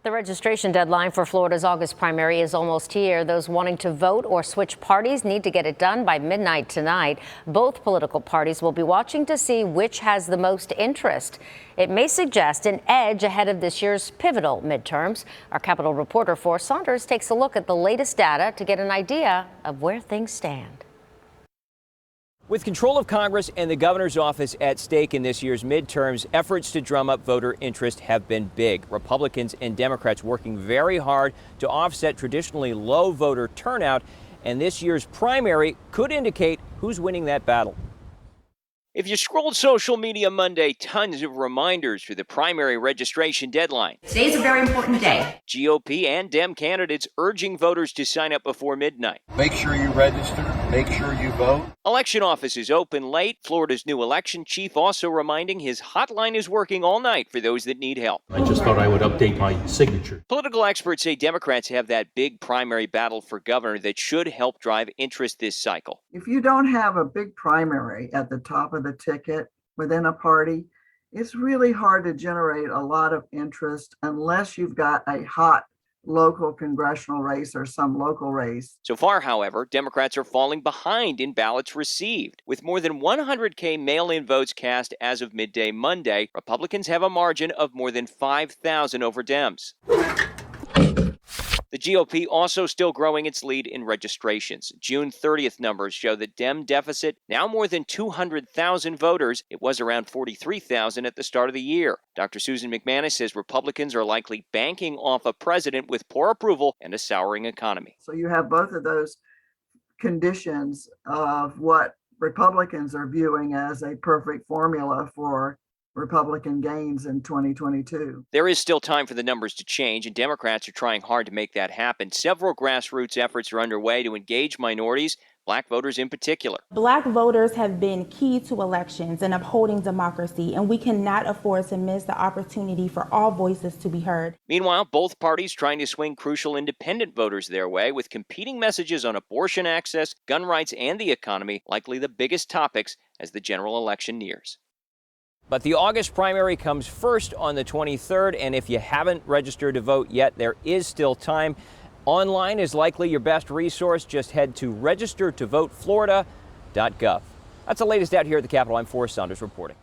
The registration deadline for Florida's August primary is almost here. Those wanting to vote or switch parties need to get it done by midnight tonight. Both political parties will be watching to see which has the most interest. It may suggest an edge ahead of this year's pivotal midterms. Our Capitol reporter Forrest Saunders takes a look at the latest data to get an idea of where things stand. With control of Congress and the governor's office at stake in this year's midterms, efforts to drum up voter interest have been big. Republicans and Democrats working very hard to offset traditionally low voter turnout, and this year's primary could indicate who's winning that battle. If you scrolled social media Monday, tons of reminders for the primary registration deadline. Today's a very important day. GOP and Dem candidates urging voters to sign up before midnight. Make sure you register. Make sure you vote. Election offices open late. Florida's new election chief also reminding his hotline is working all night for those that need help. I just thought I would update my signature. Political experts say Democrats have that big primary battle for governor that should help drive interest this cycle. If you don't have a big primary at the top of the ticket within a party, it's really hard to generate a lot of interest unless you've got a hot local congressional race or some local race. So far, however, Democrats are falling behind in ballots received. With more than 100,000 mail-in votes cast as of midday Monday, Republicans have a margin of more than 5,000 over Dems. The GOP also still growing its lead in registrations. June 30th numbers show the Dem deficit now more than 200,000 voters. It was around 43,000 at the start of the year. Dr. Susan McManus says Republicans are likely banking off a president with poor approval and a souring economy. So you have both of those conditions of what Republicans are viewing as a perfect formula for Republican gains in 2022. There is still time for the numbers to change, and Democrats are trying hard to make that happen. Several grassroots efforts are underway to engage minorities, Black voters in particular. Black voters have been key to elections and upholding democracy, and we cannot afford to miss the opportunity for all voices to be heard. Meanwhile, both parties trying to swing crucial independent voters their way with competing messages on abortion access, gun rights, and the economy, likely the biggest topics as the general election nears. But the August primary comes first on the 23rd, and if you haven't registered to vote yet, there is still time. Online is likely your best resource. Just head to registertovoteflorida.gov. That's the latest out here at the Capitol. I'm Forrest Saunders reporting.